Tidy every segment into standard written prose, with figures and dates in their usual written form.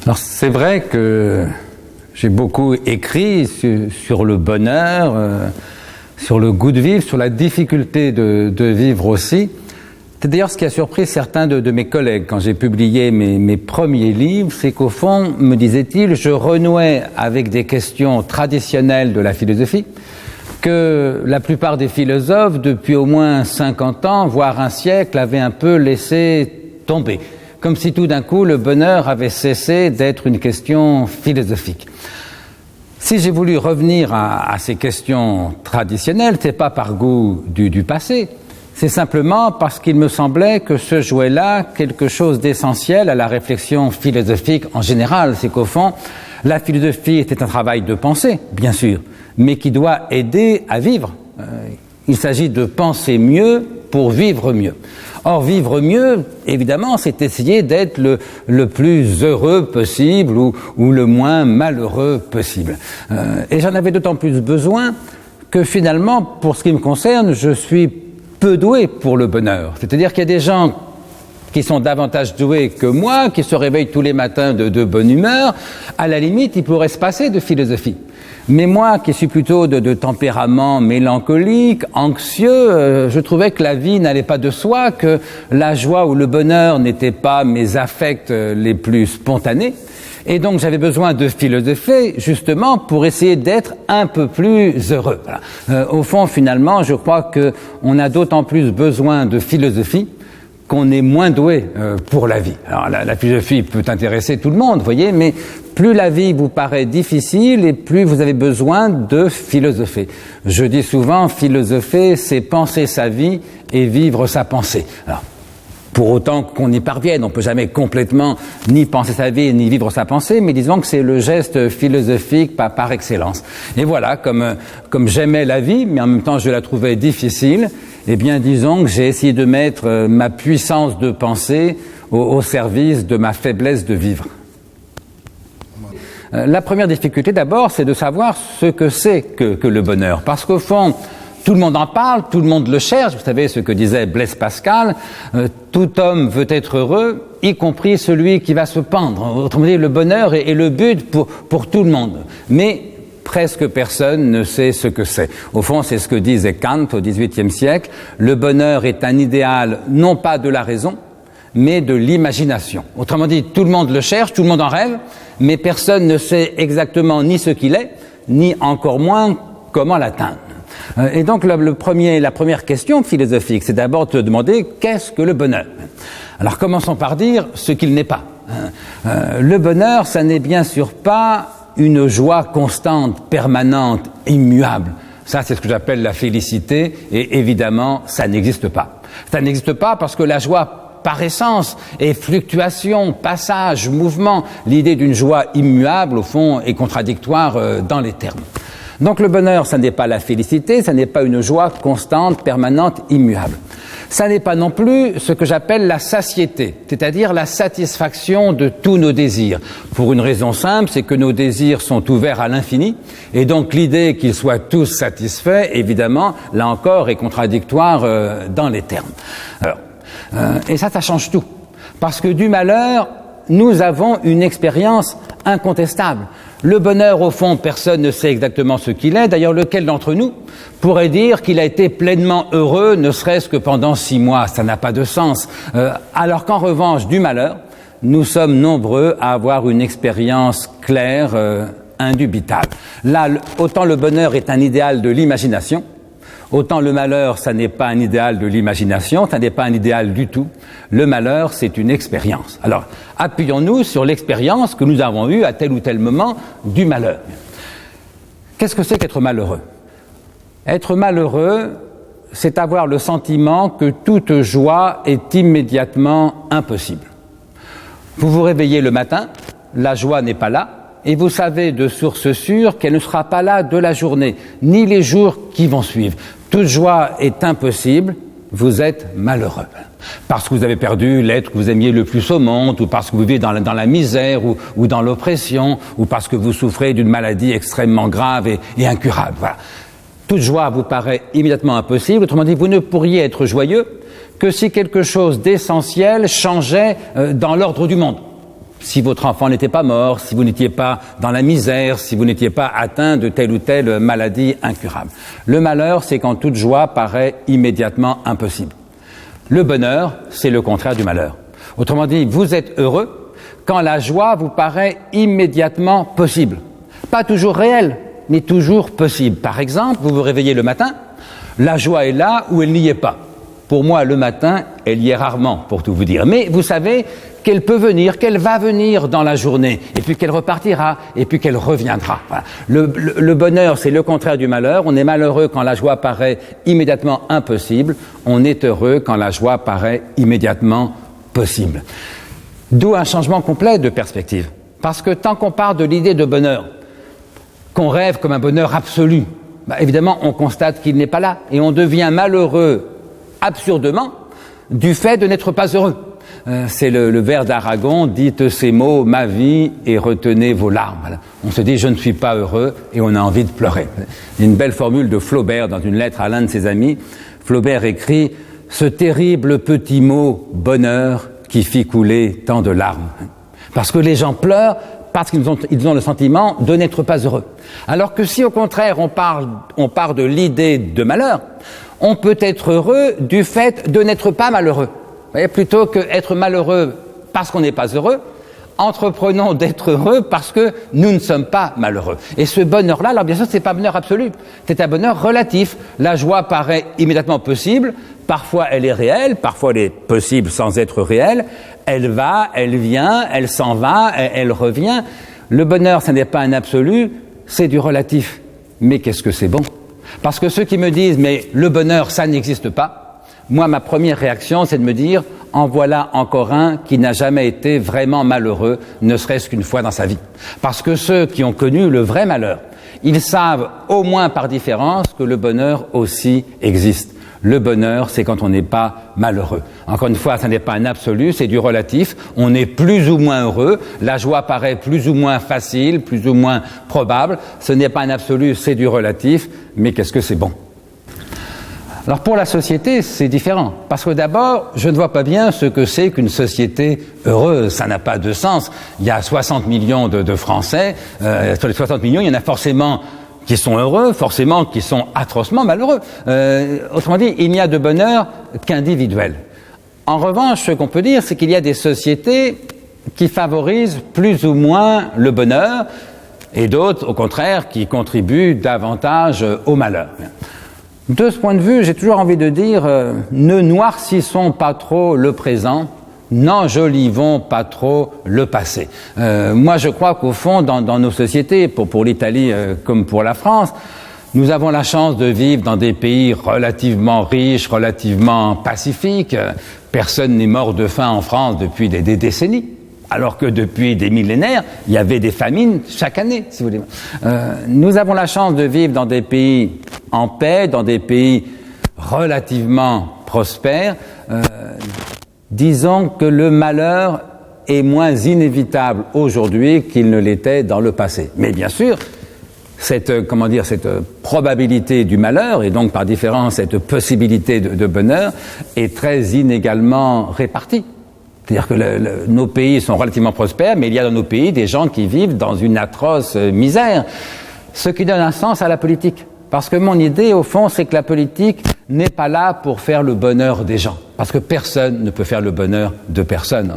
Alors c'est vrai que j'ai beaucoup écrit sur le bonheur, sur le goût de vivre, sur la difficulté de vivre aussi. C'est d'ailleurs ce qui a surpris certains de mes collègues quand j'ai publié mes premiers livres, c'est qu'au fond, me disaient-ils, je renouais avec des questions traditionnelles de la philosophie que la plupart des philosophes, depuis au moins 50 ans, voire un siècle, avaient un peu laissé tomber. Comme si tout d'un coup le bonheur avait cessé d'être une question philosophique. Si j'ai voulu revenir à ces questions traditionnelles, c'est pas par goût du passé, c'est simplement parce qu'il me semblait que se jouait là quelque chose d'essentiel à la réflexion philosophique en général. C'est qu'au fond, la philosophie était un travail de pensée, bien sûr, mais qui doit aider à vivre. Il s'agit de penser mieux pour vivre mieux. Or, vivre mieux, évidemment, c'est essayer d'être le plus heureux possible ou le moins malheureux possible. Et j'en avais d'autant plus besoin que finalement, pour ce qui me concerne, je suis peu doué pour le bonheur. C'est-à-dire qu'il y a des gens qui sont davantage doués que moi, qui se réveillent tous les matins de bonne humeur. À la limite, il pourrait se passer de philosophie. Mais moi, qui suis plutôt de tempérament mélancolique, anxieux, je trouvais que la vie n'allait pas de soi, que la joie ou le bonheur n'étaient pas mes affects les plus spontanés. Et donc j'avais besoin de philosopher justement pour essayer d'être un peu plus heureux. Voilà. Au fond, finalement, je crois qu'on a d'autant plus besoin de philosophie qu'on est moins doué pour la vie. Alors la philosophie peut intéresser tout le monde, vous voyez, mais plus la vie vous paraît difficile et plus vous avez besoin de philosopher. Je dis souvent, philosopher, c'est penser sa vie et vivre sa pensée. Alors, pour autant qu'on y parvienne, on ne peut jamais complètement ni penser sa vie ni vivre sa pensée, mais disons que c'est le geste philosophique par excellence. Et voilà, comme j'aimais la vie, mais en même temps je la trouvais difficile, eh bien disons que j'ai essayé de mettre ma puissance de pensée au service de ma faiblesse de vivre. La première difficulté d'abord, c'est de savoir ce que c'est que le bonheur. Parce qu'au fond, tout le monde en parle, tout le monde le cherche. Vous savez ce que disait Blaise Pascal, tout homme veut être heureux, y compris celui qui va se pendre. Autrement dit, le bonheur est le but pour tout le monde. Mais presque personne ne sait ce que c'est. Au fond, c'est ce que disait Kant au XVIIIe siècle. Le bonheur est un idéal non pas de la raison, mais de l'imagination. Autrement dit, tout le monde le cherche, tout le monde en rêve, mais personne ne sait exactement ni ce qu'il est, ni encore moins comment l'atteindre. Et donc la première question philosophique, c'est d'abord de te demander qu'est-ce que le bonheur. Alors commençons par dire ce qu'il n'est pas. Le bonheur, ça n'est bien sûr pas une joie constante, permanente, immuable. Ça, c'est ce que j'appelle la félicité, et évidemment, ça n'existe pas. Ça n'existe pas parce que la joie, par essence, est fluctuation, passage, mouvement. L'idée d'une joie immuable, au fond, est contradictoire dans les termes. Donc le bonheur, ça n'est pas la félicité, ça n'est pas une joie constante, permanente, immuable. Ça n'est pas non plus ce que j'appelle la satiété, c'est-à-dire la satisfaction de tous nos désirs. Pour une raison simple, c'est que nos désirs sont ouverts à l'infini, et donc l'idée qu'ils soient tous satisfaits, évidemment, là encore, est contradictoire dans les termes. Alors, et ça change tout. Parce que du malheur, nous avons une expérience incontestable. Le bonheur, au fond, personne ne sait exactement ce qu'il est. D'ailleurs, lequel d'entre nous pourrait dire qu'il a été pleinement heureux, ne serait-ce que pendant 6 mois? Ça n'a pas de sens. Alors qu'en revanche, du malheur, nous sommes nombreux à avoir une expérience claire, indubitable. Là, autant le bonheur est un idéal de l'imagination, autant le malheur, ça n'est pas un idéal de l'imagination, ça n'est pas un idéal du tout. Le malheur, c'est une expérience. Alors, appuyons-nous sur l'expérience que nous avons eue à tel ou tel moment du malheur. Qu'est-ce que c'est qu'être malheureux? Être malheureux, c'est avoir le sentiment que toute joie est immédiatement impossible. Vous vous réveillez le matin, la joie n'est pas là, et vous savez de source sûre qu'elle ne sera pas là de la journée, ni les jours qui vont suivre. Toute joie est impossible, vous êtes malheureux. Parce que vous avez perdu l'être que vous aimiez le plus au monde, ou parce que vous vivez dans la misère, ou dans l'oppression, ou parce que vous souffrez d'une maladie extrêmement grave et incurable. Voilà. Toute joie vous paraît immédiatement impossible. Autrement dit, vous ne pourriez être joyeux que si quelque chose d'essentiel changeait dans l'ordre du monde. si votre enfant n'était pas mort, si vous n'étiez pas dans la misère, si vous n'étiez pas atteint de telle ou telle maladie incurable. Le malheur, c'est quand toute joie paraît immédiatement impossible. Le bonheur, c'est le contraire du malheur. Autrement dit, vous êtes heureux quand la joie vous paraît immédiatement possible. Pas toujours réelle, mais toujours possible. Par exemple, vous vous réveillez le matin, la joie est là ou elle n'y est pas. Pour moi, le matin, elle y est rarement, pour tout vous dire. Mais vous savez qu'elle peut venir, qu'elle va venir dans la journée, et puis qu'elle repartira, et puis qu'elle reviendra. Voilà. Le bonheur, c'est le contraire du malheur. On est malheureux quand la joie paraît immédiatement impossible. On est heureux quand la joie paraît immédiatement possible. D'où un changement complet de perspective. Parce que tant qu'on part de l'idée de bonheur, qu'on rêve comme un bonheur absolu, évidemment, on constate qu'il n'est pas là, et on devient malheureux absurdement du fait de n'être pas heureux. C'est le vers d'Aragon, dites ces mots, ma vie, et retenez vos larmes. Voilà. On se dit, je ne suis pas heureux, et on a envie de pleurer. Il y a une belle formule de Flaubert dans une lettre à l'un de ses amis. Flaubert écrit, ce terrible petit mot, bonheur, qui fit couler tant de larmes. Parce que les gens pleurent parce qu'ils ont le sentiment de n'être pas heureux. Alors que si au contraire on part de l'idée de malheur, on peut être heureux du fait de n'être pas malheureux. Vous voyez, plutôt qu'être malheureux parce qu'on n'est pas heureux, entreprenons d'être heureux parce que nous ne sommes pas malheureux. Et ce bonheur-là, alors bien sûr, c'est pas un bonheur absolu, c'est un bonheur relatif. La joie paraît immédiatement possible, parfois elle est réelle, parfois elle est possible sans être réelle, elle va, elle vient, elle s'en va, elle revient. Le bonheur, ça n'est pas un absolu, c'est du relatif. Mais qu'est-ce que c'est bon? Parce que ceux qui me disent, mais le bonheur, ça n'existe pas, moi, ma première réaction, c'est de me dire, en voilà encore un qui n'a jamais été vraiment malheureux, ne serait-ce qu'une fois dans sa vie. Parce que ceux qui ont connu le vrai malheur, ils savent au moins par différence que le bonheur aussi existe. Le bonheur, c'est quand on n'est pas malheureux. Encore une fois, ça n'est pas un absolu, c'est du relatif. On est plus ou moins heureux. La joie paraît plus ou moins facile, plus ou moins probable. Ce n'est pas un absolu, c'est du relatif. Mais qu'est-ce que c'est bon? Alors pour la société, c'est différent. Parce que d'abord, je ne vois pas bien ce que c'est qu'une société heureuse. Ça n'a pas de sens. Il y a 60 millions de Français. Sur les 60 millions, il y en a forcément qui sont heureux, forcément qui sont atrocement malheureux. Autrement dit, il n'y a de bonheur qu'individuel. En revanche, ce qu'on peut dire, c'est qu'il y a des sociétés qui favorisent plus ou moins le bonheur et d'autres, au contraire, qui contribuent davantage au malheur. De ce point de vue, j'ai toujours envie de dire, ne noircissons pas trop le présent, n'enjolivons pas trop le passé. Moi, je crois qu'au fond, dans nos sociétés, pour l'Italie comme pour la France, nous avons la chance de vivre dans des pays relativement riches, relativement pacifiques. Personne n'est mort de faim en France depuis des décennies. Alors que depuis des millénaires, il y avait des famines chaque année, si vous voulez. Nous avons la chance de vivre dans des pays en paix, dans des pays relativement prospères. Disons que le malheur est moins inévitable aujourd'hui qu'il ne l'était dans le passé. Mais bien sûr, cette probabilité du malheur, et donc par différence cette possibilité de bonheur, est très inégalement répartie. C'est-à-dire que nos pays sont relativement prospères, mais il y a dans nos pays des gens qui vivent dans une atroce misère. Ce qui donne un sens à la politique. Parce que mon idée, au fond, c'est que la politique n'est pas là pour faire le bonheur des gens. Parce que personne ne peut faire le bonheur de personne.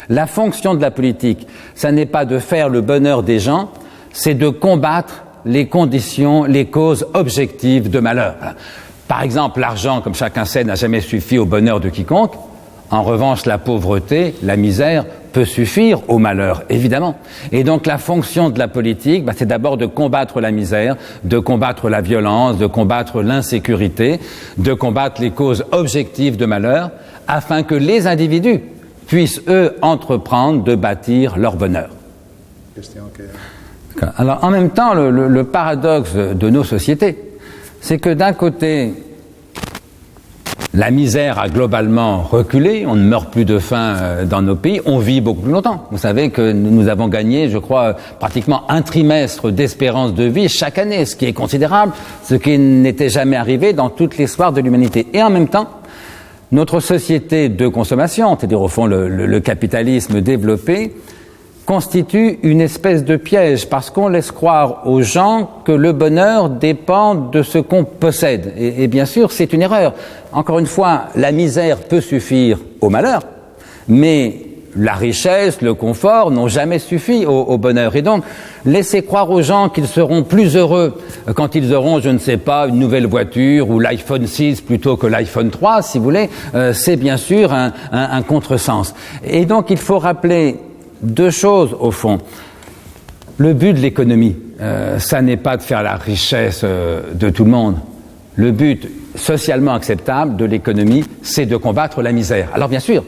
La fonction de la politique, ça n'est pas de faire le bonheur des gens, c'est de combattre les conditions, les causes objectives de malheur. Par exemple, l'argent, comme chacun sait, n'a jamais suffi au bonheur de quiconque. En revanche, la pauvreté, la misère peut suffire au malheur, évidemment. Et donc la fonction de la politique, c'est d'abord de combattre la misère, de combattre la violence, de combattre l'insécurité, de combattre les causes objectives de malheur, afin que les individus puissent, eux, entreprendre de bâtir leur bonheur. Alors, en même temps, le paradoxe de nos sociétés, c'est que d'un côté, la misère a globalement reculé, on ne meurt plus de faim dans nos pays, on vit beaucoup plus longtemps. Vous savez que nous avons gagné, je crois, pratiquement un trimestre d'espérance de vie chaque année, ce qui est considérable, ce qui n'était jamais arrivé dans toute l'histoire de l'humanité. Et en même temps, notre société de consommation, c'est-à-dire au fond le capitalisme développé, constitue une espèce de piège parce qu'on laisse croire aux gens que le bonheur dépend de ce qu'on possède. Et bien sûr, c'est une erreur. Encore une fois, la misère peut suffire au malheur, mais la richesse, le confort n'ont jamais suffi au bonheur. Et donc, laisser croire aux gens qu'ils seront plus heureux quand ils auront, je ne sais pas, une nouvelle voiture ou l'iPhone 6 plutôt que l'iPhone 3, si vous voulez, c'est bien sûr un contresens. Et donc, il faut rappeler deux choses, au fond. Le but de l'économie, ça n'est pas de faire la richesse de tout le monde. Le but socialement acceptable de l'économie, c'est de combattre la misère. Alors bien sûr,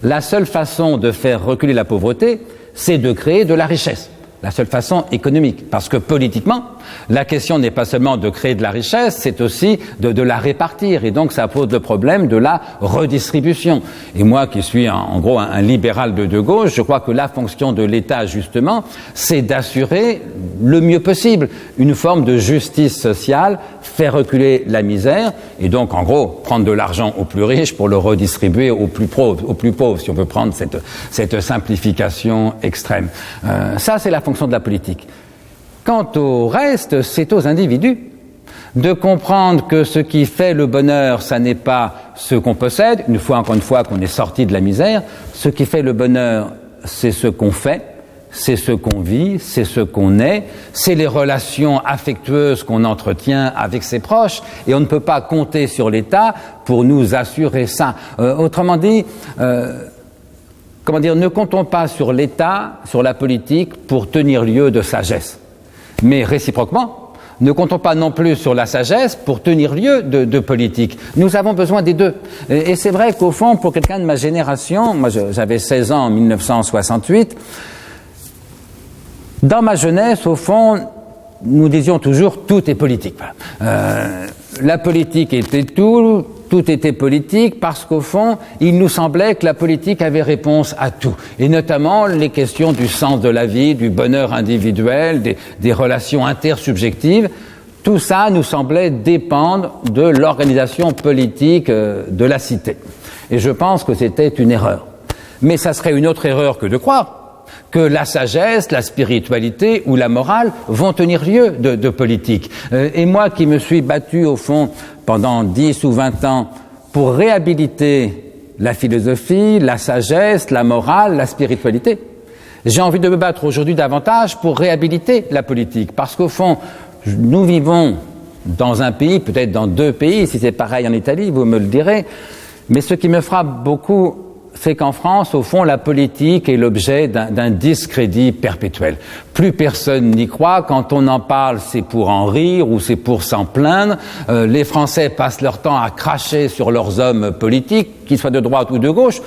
la seule façon de faire reculer la pauvreté, c'est de créer de la richesse. La seule façon économique. Parce que politiquement, la question n'est pas seulement de créer de la richesse, c'est aussi de la répartir. Et donc ça pose le problème de la redistribution. Et moi qui suis en gros un libéral de gauche, je crois que la fonction de l'État justement, c'est d'assurer le mieux possible une forme de justice sociale, faire reculer la misère et donc en gros prendre de l'argent aux plus riches pour le redistribuer aux plus pauvres, si on veut prendre cette simplification extrême. Ça c'est la fonction de la politique. Quant au reste, c'est aux individus de comprendre que ce qui fait le bonheur, ça n'est pas ce qu'on possède, encore une fois qu'on est sorti de la misère, ce qui fait le bonheur, c'est ce qu'on fait, c'est ce qu'on vit, c'est ce qu'on est, c'est les relations affectueuses qu'on entretient avec ses proches, et on ne peut pas compter sur l'État pour nous assurer ça. Autrement dit, ne comptons pas sur l'État, sur la politique, pour tenir lieu de sagesse. Mais réciproquement, ne comptons pas non plus sur la sagesse pour tenir lieu de politique. Nous avons besoin des deux. Et c'est vrai qu'au fond, pour quelqu'un de ma génération, moi j'avais 16 ans en 1968, dans ma jeunesse, au fond, nous disions toujours tout est politique. La politique était tout était politique parce qu'au fond, il nous semblait que la politique avait réponse à tout. Et notamment les questions du sens de la vie, du bonheur individuel, des relations intersubjectives. Tout ça nous semblait dépendre de l'organisation politique de la cité. Et je pense que c'était une erreur. Mais ça serait une autre erreur que de croire que la sagesse, la spiritualité ou la morale vont tenir lieu de politique. Et moi qui me suis battu au fond pendant 10 ou 20 ans pour réhabiliter la philosophie, la sagesse, la morale, la spiritualité, j'ai envie de me battre aujourd'hui davantage pour réhabiliter la politique. Parce qu'au fond, nous vivons dans un pays, peut-être dans deux pays, si c'est pareil en Italie, vous me le direz, mais ce qui me frappe beaucoup, c'est qu'en France, au fond, la politique est l'objet d'un discrédit perpétuel. Plus personne n'y croit. Quand on en parle, c'est pour en rire ou c'est pour s'en plaindre. Les Français passent leur temps à cracher sur leurs hommes politiques, qu'ils soient de droite ou de gauche.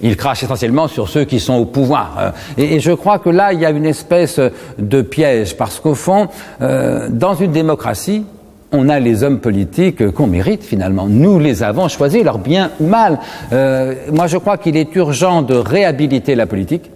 Ils crachent essentiellement sur ceux qui sont au pouvoir. Et je crois que là, il y a une espèce de piège, parce qu'au fond, dans une démocratie, on a les hommes politiques qu'on mérite finalement. Nous les avons choisis, leur bien ou mal. Moi je crois qu'il est urgent de réhabiliter la politique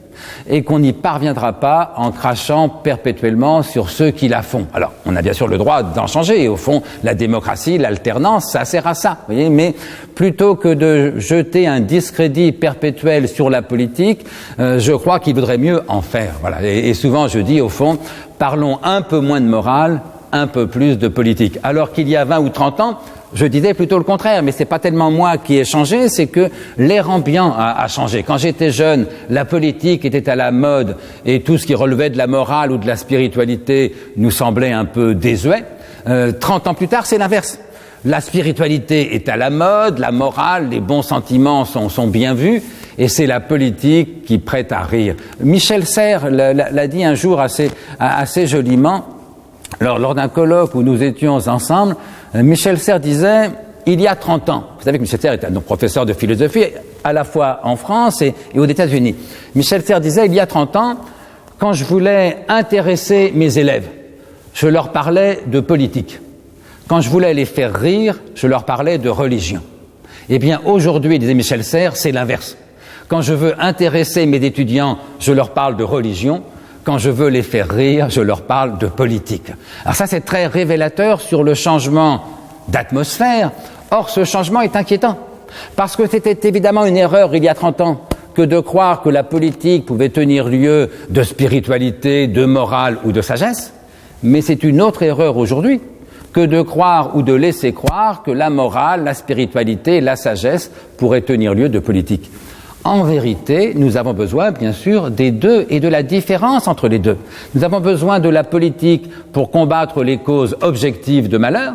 et qu'on n'y parviendra pas en crachant perpétuellement sur ceux qui la font. Alors, on a bien sûr le droit d'en changer. Et au fond, la démocratie, l'alternance, ça sert à ça. Vous voyez, mais plutôt que de jeter un discrédit perpétuel sur la politique, je crois qu'il vaudrait mieux en faire. Voilà. Et souvent, je dis au fond, parlons un peu moins de morale, un peu plus de politique. Alors qu'il y a 20 ou 30 ans, je disais plutôt le contraire, mais c'est pas tellement moi qui ai changé, c'est que l'air ambiant a changé. Quand j'étais jeune, la politique était à la mode et tout ce qui relevait de la morale ou de la spiritualité nous semblait un peu désuet. 30 ans plus tard, c'est l'inverse. La spiritualité est à la mode, la morale, les bons sentiments sont bien vus, et c'est la politique qui prête à rire. Michel Serres l'a dit un jour assez joliment. Alors, lors d'un colloque où nous étions ensemble, Michel Serres disait, il y a 30 ans, vous savez que Michel Serres est un professeur de philosophie, à la fois en France et aux États-Unis. Michel Serres disait, il y a 30 ans, quand je voulais intéresser mes élèves, je leur parlais de politique. Quand je voulais les faire rire, je leur parlais de religion. Eh bien, aujourd'hui, disait Michel Serres, c'est l'inverse. Quand je veux intéresser mes étudiants, je leur parle de religion. Quand je veux les faire rire, je leur parle de politique. Alors ça, c'est très révélateur sur le changement d'atmosphère. Or, ce changement est inquiétant. Parce que c'était évidemment une erreur il y a 30 ans que de croire que la politique pouvait tenir lieu de spiritualité, de morale ou de sagesse, mais c'est une autre erreur aujourd'hui que de croire ou de laisser croire que la morale, la spiritualité, la sagesse pourraient tenir lieu de politique. En vérité, nous avons besoin, bien sûr, des deux et de la différence entre les deux. Nous avons besoin de la politique pour combattre les causes objectives de malheur,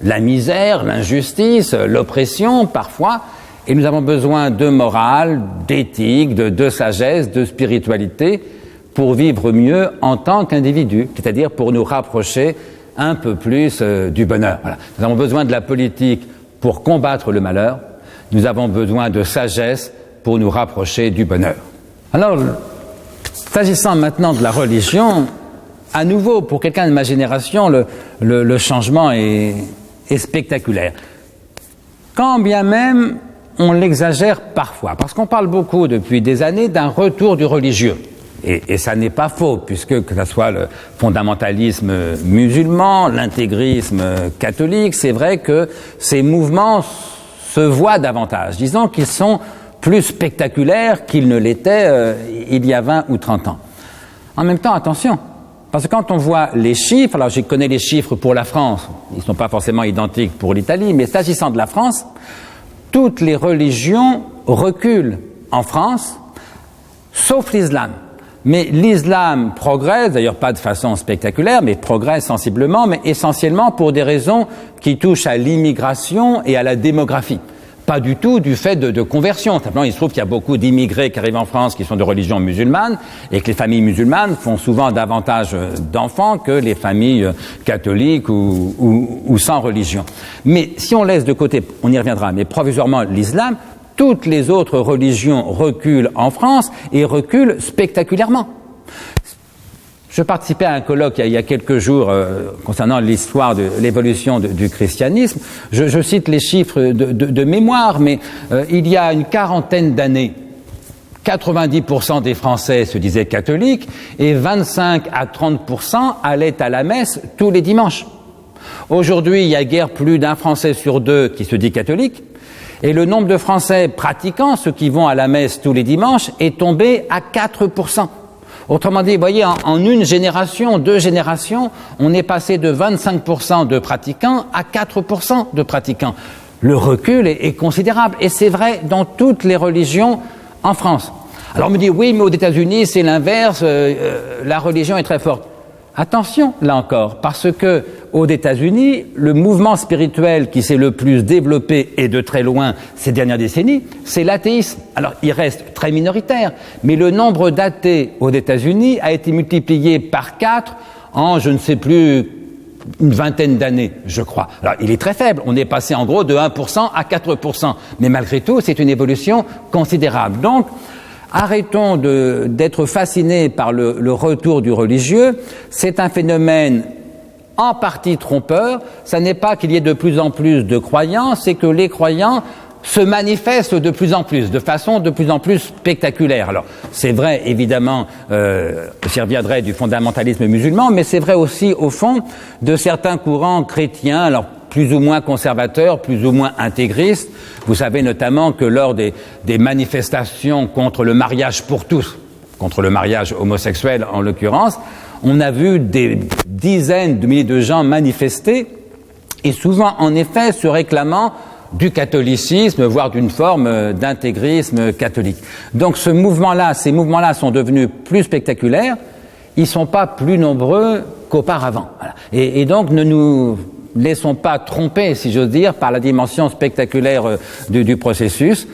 la misère, l'injustice, l'oppression parfois, et nous avons besoin de morale, d'éthique, de sagesse, de spiritualité pour vivre mieux en tant qu'individu, c'est-à-dire pour nous rapprocher un peu plus du bonheur. Voilà. Nous avons besoin de la politique pour combattre le malheur, nous avons besoin de sagesse pour nous rapprocher du bonheur. Alors, s'agissant maintenant de la religion, à nouveau, pour quelqu'un de ma génération, le changement est spectaculaire. Quand bien même on l'exagère parfois, parce qu'on parle beaucoup depuis des années d'un retour du religieux. Et ça n'est pas faux, puisque que ce soit le fondamentalisme musulman, l'intégrisme catholique, c'est vrai que ces mouvements se voient davantage. Disons qu'ils sont plus spectaculaires qu'ils ne l'étaient il y a 20 ou 30 ans. En même temps, attention, parce que quand on voit les chiffres, alors je connais les chiffres pour la France, ils ne sont pas forcément identiques pour l'Italie, mais s'agissant de la France, toutes les religions reculent en France, sauf l'islam. Mais l'islam progresse, d'ailleurs pas de façon spectaculaire, mais progresse sensiblement, mais essentiellement pour des raisons qui touchent à l'immigration et à la démographie. Pas du tout du fait de conversion. Simplement, il se trouve qu'il y a beaucoup d'immigrés qui arrivent en France qui sont de religion musulmane et que les familles musulmanes font souvent davantage d'enfants que les familles catholiques ou sans religion. Mais si on laisse de côté, on y reviendra, mais provisoirement l'islam, toutes les autres religions reculent en France et reculent spectaculairement. Je participais à un colloque il y a quelques jours concernant l'histoire de l'évolution du christianisme. Je cite les chiffres de mémoire, mais il y a une quarantaine d'années, 90% des Français se disaient catholiques et 25 à 30% allaient à la messe tous les dimanches. Aujourd'hui, il y a guère plus d'un Français sur deux qui se dit catholique. Et le nombre de Français pratiquants, ceux qui vont à la messe tous les dimanches, est tombé à 4%. Autrement dit, vous voyez, en une génération, 2 générations, on est passé de 25% de pratiquants à 4% de pratiquants. Le recul est considérable, et c'est vrai dans toutes les religions en France. Alors on me dit, oui, mais aux États-Unis, c'est l'inverse, la religion est très forte. Attention, là encore, parce que aux États-Unis, le mouvement spirituel qui s'est le plus développé et de très loin ces dernières décennies, c'est l'athéisme. Alors, il reste très minoritaire, mais le nombre d'athées aux États-Unis a été multiplié par 4 en, je ne sais plus, une vingtaine d'années, je crois. Alors, il est très faible. On est passé en gros de 1% à 4%. Mais malgré tout, c'est une évolution considérable. Donc, arrêtons d'être fascinés par le retour du religieux. C'est un phénomène en partie trompeur. Ça n'est pas qu'il y ait de plus en plus de croyants, c'est que les croyants se manifestent de plus en plus, de façon de plus en plus spectaculaire. Alors, c'est vrai, évidemment, j'y reviendrai du fondamentalisme musulman, mais c'est vrai aussi, au fond, de certains courants chrétiens, alors plus ou moins conservateurs, plus ou moins intégristes. Vous savez notamment que lors des manifestations contre le mariage pour tous, contre le mariage homosexuel en l'occurrence, on a vu des dizaines de milliers de gens manifester, et souvent, en effet, se réclamant du catholicisme, voire d'une forme d'intégrisme catholique. Donc ces mouvements-là sont devenus plus spectaculaires, ils ne sont pas plus nombreux qu'auparavant. Voilà. Et donc ne nous laissons pas tromper, si j'ose dire, par la dimension spectaculaire du processus.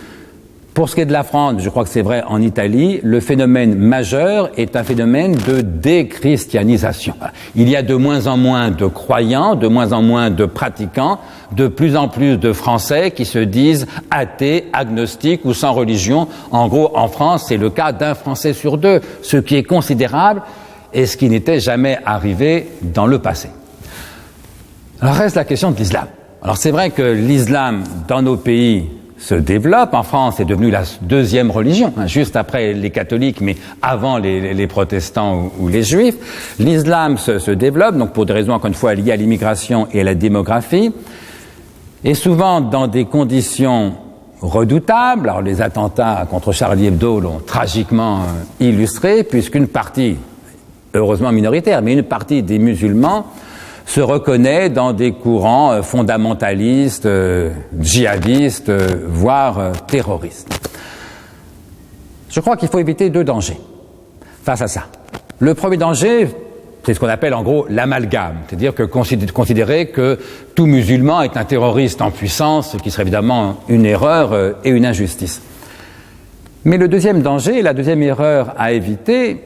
Pour ce qui est de la France, je crois que c'est vrai en Italie, le phénomène majeur est un phénomène de déchristianisation. Il y a de moins en moins de croyants, de moins en moins de pratiquants, de plus en plus de Français qui se disent athées, agnostiques ou sans religion. En gros, en France, c'est le cas d'un Français sur 2, ce qui est considérable et ce qui n'était jamais arrivé dans le passé. Alors reste la question de l'islam. Alors c'est vrai que l'islam dans nos pays se développe. En France, c'est devenu la deuxième religion, juste après les catholiques, mais avant les protestants ou les juifs. L'islam se développe, donc pour des raisons, encore une fois, liées à l'immigration et à la démographie, et souvent dans des conditions redoutables. Alors les attentats contre Charlie Hebdo l'ont tragiquement illustré, puisqu'une partie, heureusement minoritaire, mais une partie des musulmans se reconnaît dans des courants fondamentalistes, djihadistes, voire terroristes. Je crois qu'il faut éviter deux dangers face à ça. Le premier danger, c'est ce qu'on appelle en gros l'amalgame, c'est-à-dire que considérer que tout musulman est un terroriste en puissance, ce qui serait évidemment une erreur et une injustice. Mais le deuxième danger, la deuxième erreur à éviter,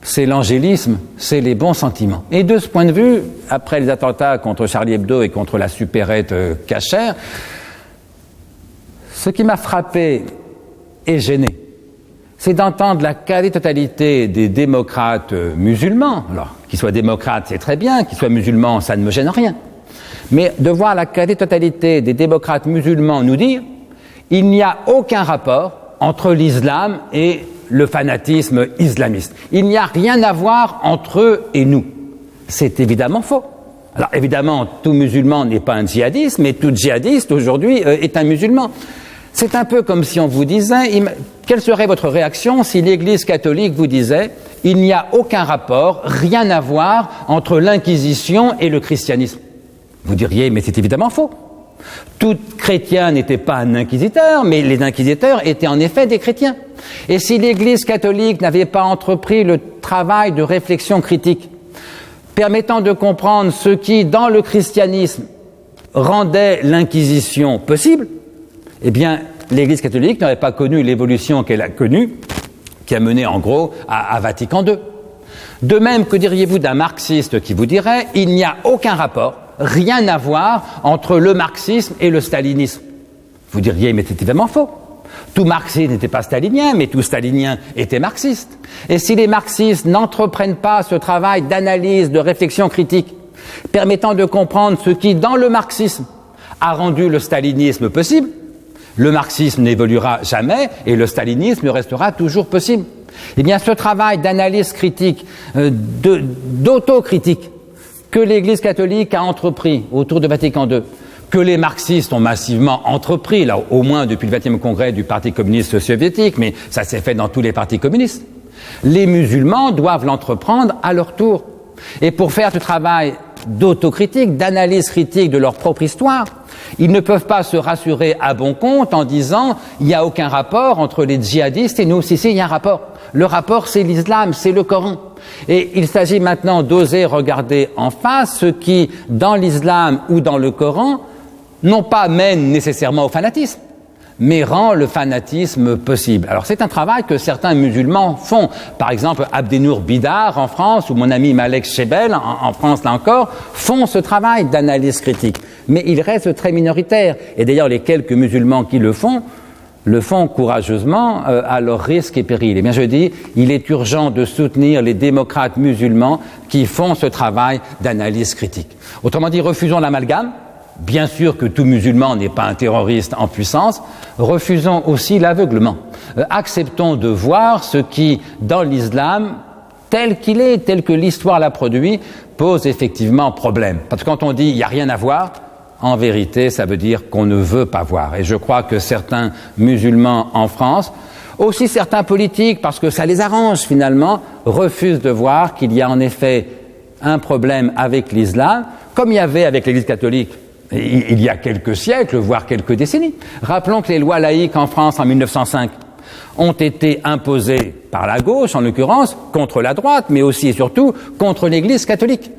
c'est l'angélisme, c'est les bons sentiments. Et de ce point de vue, après les attentats contre Charlie Hebdo et contre la supérette Kasher, ce qui m'a frappé et gêné, c'est d'entendre la quasi-totalité des démocrates musulmans. Alors, qu'ils soient démocrates, c'est très bien, qu'ils soient musulmans, ça ne me gêne rien. Mais de voir la quasi-totalité des démocrates musulmans nous dire il n'y a aucun rapport entre l'islam et le fanatisme islamiste. Il n'y a rien à voir entre eux et nous. C'est évidemment faux. Alors évidemment, tout musulman n'est pas un djihadiste, mais tout djihadiste aujourd'hui est un musulman. C'est un peu comme si on vous disait, quelle serait votre réaction si l'Église catholique vous disait « il n'y a aucun rapport, rien à voir entre l'Inquisition et le christianisme ». Vous diriez « mais c'est évidemment faux ». Tout chrétien n'était pas un inquisiteur, mais les inquisiteurs étaient en effet des chrétiens. Et si l'Église catholique n'avait pas entrepris le travail de réflexion critique, permettant de comprendre ce qui, dans le christianisme, rendait l'Inquisition possible, eh bien, l'Église catholique n'aurait pas connu l'évolution qu'elle a connue, qui a mené en gros à Vatican II. De même, que diriez-vous d'un marxiste qui vous dirait « il n'y a aucun rapport, rien à voir entre le marxisme et le stalinisme ». Vous diriez « mais c'est évidemment faux. Tout marxiste n'était pas stalinien, mais tout stalinien était marxiste. Et si les marxistes n'entreprennent pas ce travail d'analyse, de réflexion critique, permettant de comprendre ce qui, dans le marxisme, a rendu le stalinisme possible, le marxisme n'évoluera jamais et le stalinisme restera toujours possible. Eh bien, ce travail d'analyse critique, d'autocritique, que l'Église catholique a entrepris autour de Vatican II, que les marxistes ont massivement entrepris, là, au moins depuis le 20e congrès du Parti communiste soviétique, mais ça s'est fait dans tous les partis communistes, les musulmans doivent l'entreprendre à leur tour. Et pour faire ce travail d'autocritique, d'analyse critique de leur propre histoire, ils ne peuvent pas se rassurer à bon compte en disant il n'y a aucun rapport entre les djihadistes et nous. Si, il y a un rapport. Le rapport, c'est l'islam, c'est le Coran. Et il s'agit maintenant d'oser regarder en face ce qui, dans l'islam ou dans le Coran, non pas mène nécessairement au fanatisme, mais rend le fanatisme possible. Alors c'est un travail que certains musulmans font. Par exemple, Abdenour Bidar en France, ou mon ami Malek Chebel en France, là encore, font ce travail d'analyse critique. Mais il reste très minoritaire. Et d'ailleurs, les quelques musulmans qui le font courageusement à leur risque et péril. Et bien je dis, il est urgent de soutenir les démocrates musulmans qui font ce travail d'analyse critique. Autrement dit, refusons l'amalgame. Bien sûr que tout musulman n'est pas un terroriste en puissance. Refusons aussi l'aveuglement. Acceptons de voir ce qui, dans l'islam, tel qu'il est, tel que l'histoire l'a produit, pose effectivement problème. Parce que quand on dit « il n'y a rien à voir », en vérité, ça veut dire qu'on ne veut pas voir. Et je crois que certains musulmans en France, aussi certains politiques, parce que ça les arrange finalement, refusent de voir qu'il y a en effet un problème avec l'islam, comme il y avait avec l'Église catholique il y a quelques siècles, voire quelques décennies. Rappelons que les lois laïques en France en 1905 ont été imposées par la gauche, en l'occurrence, contre la droite, mais aussi et surtout contre l'Église catholique.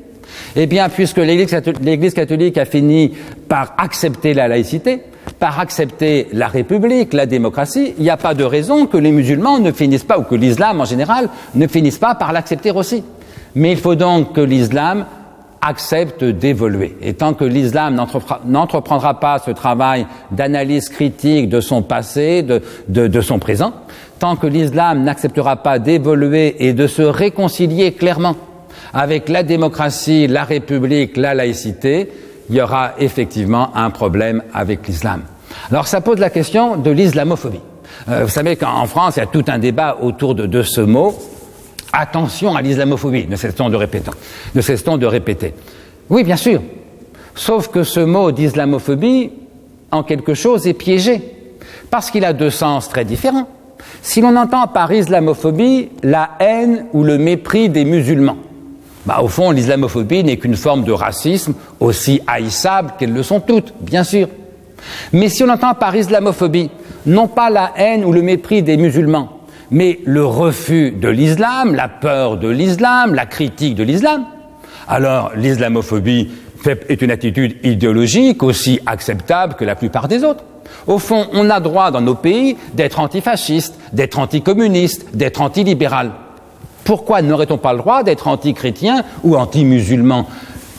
Eh bien, puisque l'Église catholique a fini par accepter la laïcité, par accepter la République, la démocratie, il n'y a pas de raison que les musulmans ne finissent pas, ou que l'islam en général, ne finisse pas par l'accepter aussi. Mais il faut donc que l'islam accepte d'évoluer. Et tant que l'islam n'entreprendra pas ce travail d'analyse critique de son passé, de son présent, tant que l'islam n'acceptera pas d'évoluer et de se réconcilier clairement avec la démocratie, la République, la laïcité, il y aura effectivement un problème avec l'islam. Alors ça pose la question de l'islamophobie. Vous savez qu'en France, il y a tout un débat autour de ce mot. Attention à l'islamophobie, ne cessons de répéter. Oui, bien sûr. Sauf que ce mot d'islamophobie, en quelque chose, est piégé. Parce qu'il a deux sens très différents. Si l'on entend par islamophobie la haine ou le mépris des musulmans, au fond, l'islamophobie n'est qu'une forme de racisme aussi haïssable qu'elles le sont toutes, bien sûr. Mais si on entend par islamophobie, non pas la haine ou le mépris des musulmans, mais le refus de l'islam, la peur de l'islam, la critique de l'islam, alors l'islamophobie est une attitude idéologique aussi acceptable que la plupart des autres. Au fond, on a droit dans nos pays d'être antifasciste, d'être anticommuniste, d'être antilibéral. Pourquoi n'aurait-on pas le droit d'être anti-chrétien ou anti-musulman ?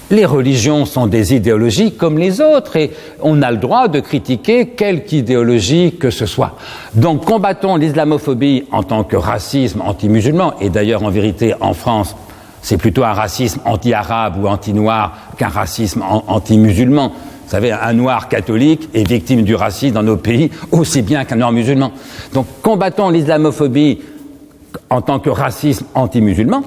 Les religions sont des idéologies comme les autres et on a le droit de critiquer quelque idéologie que ce soit. Donc combattons l'islamophobie en tant que racisme anti-musulman, et d'ailleurs en vérité en France c'est plutôt un racisme anti-arabe ou anti-noir qu'un racisme anti-musulman. Vous savez, un noir catholique est victime du racisme dans nos pays aussi bien qu'un noir musulman. Donc combattons l'islamophobie en tant que racisme anti-musulman,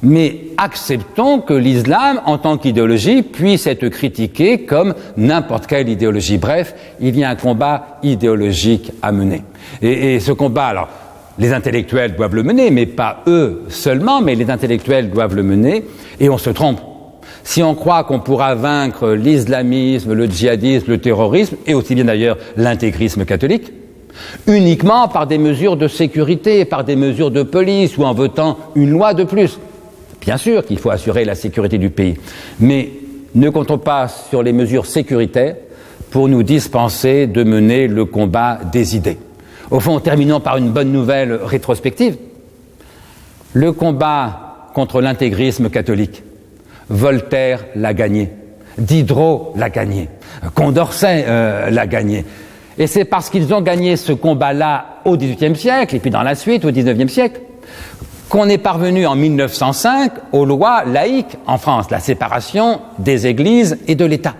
mais acceptons que l'islam, en tant qu'idéologie, puisse être critiqué comme n'importe quelle idéologie. Bref, il y a un combat idéologique à mener. Et ce combat, alors, les intellectuels doivent le mener, mais pas eux seulement, mais les intellectuels doivent le mener, et on se trompe. Si on croit qu'on pourra vaincre l'islamisme, le djihadisme, le terrorisme, et aussi bien d'ailleurs l'intégrisme catholique, uniquement par des mesures de sécurité, par des mesures de police ou en votant une loi de plus. Bien sûr qu'il faut assurer la sécurité du pays, mais ne comptons pas sur les mesures sécuritaires pour nous dispenser de mener le combat des idées. Au fond, terminons par une bonne nouvelle rétrospective. Le combat contre l'intégrisme catholique, Voltaire l'a gagné, Diderot l'a gagné, Condorcet l'a gagné. Et c'est parce qu'ils ont gagné ce combat-là au XVIIIe siècle, et puis dans la suite, au XIXe siècle, qu'on est parvenu en 1905 aux lois laïques en France, la séparation des églises et de l'État.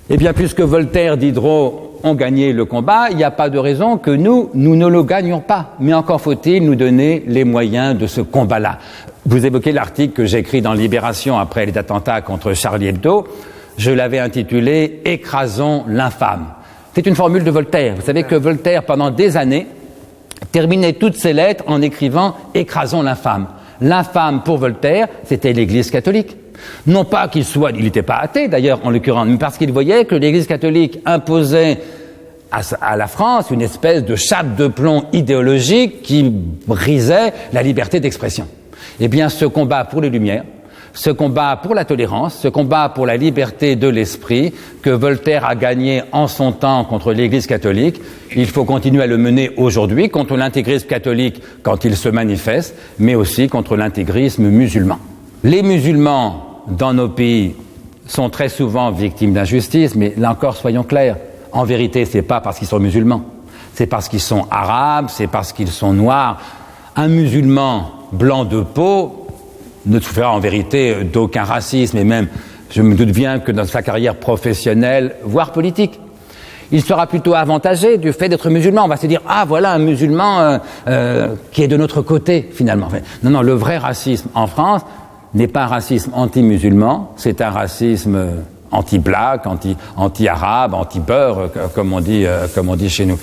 Eh bien, puisque Voltaire, Diderot ont gagné le combat, il n'y a pas de raison que nous ne le gagnions pas. Mais encore faut-il nous donner les moyens de ce combat-là. Vous évoquez l'article que j'ai écrit dans Libération après les attentats contre Charlie Hebdo. Je l'avais intitulé « Écrasons l'infâme ». C'est une formule de Voltaire. Vous savez que Voltaire, pendant des années, terminait toutes ses lettres en écrivant « Écrasons l'infâme ». L'infâme, pour Voltaire, c'était l'Église catholique. Non pas qu'il n'était pas athée d'ailleurs en l'occurrence, mais parce qu'il voyait que l'Église catholique imposait à la France une espèce de chape de plomb idéologique qui brisait la liberté d'expression. Eh bien, ce combat pour les Lumières, ce combat pour la tolérance, ce combat pour la liberté de l'esprit que Voltaire a gagné en son temps contre l'Église catholique, il faut continuer à le mener aujourd'hui contre l'intégrisme catholique quand il se manifeste, mais aussi contre l'intégrisme musulman. Les musulmans dans nos pays sont très souvent victimes d'injustice, mais là encore, soyons clairs, en vérité, c'est pas parce qu'ils sont musulmans, c'est parce qu'ils sont arabes, c'est parce qu'ils sont noirs. Un musulman blanc de peau ne souffrira en vérité d'aucun racisme, et même, je me doute bien que dans sa carrière professionnelle, voire politique, il sera plutôt avantagé du fait d'être musulman. On va se dire, ah voilà un musulman qui est de notre côté, finalement. Enfin, non, le vrai racisme en France n'est pas un racisme anti-musulman, c'est un racisme anti-black, anti-arabe, anti-beurre, comme on dit chez nous.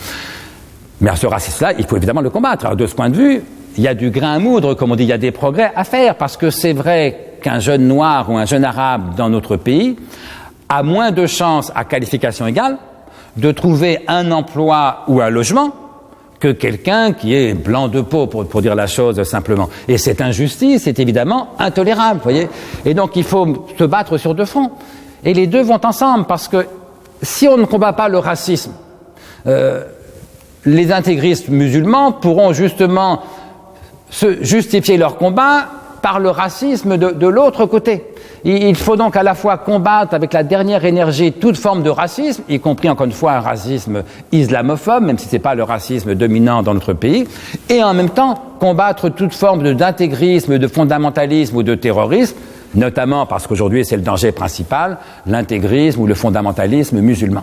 Mais à ce racisme-là, il faut évidemment le combattre. Alors, de ce point de vue, il y a du grain à moudre, comme on dit, il y a des progrès à faire, parce que c'est vrai qu'un jeune noir ou un jeune arabe dans notre pays a moins de chances à qualification égale de trouver un emploi ou un logement que quelqu'un qui est blanc de peau, pour dire la chose simplement. Et cette injustice est évidemment intolérable, vous voyez. Et donc il faut se battre sur deux fronts. Et les deux vont ensemble, parce que si on ne combat pas le racisme, les intégristes musulmans pourront justement se justifier leur combat par le racisme de l'autre côté. Il faut donc à la fois combattre avec la dernière énergie toute forme de racisme, y compris encore une fois un racisme islamophobe, même si ce n'est pas le racisme dominant dans notre pays, et en même temps combattre toute forme d'intégrisme, de fondamentalisme ou de terrorisme, notamment parce qu'aujourd'hui c'est le danger principal, l'intégrisme ou le fondamentalisme musulman.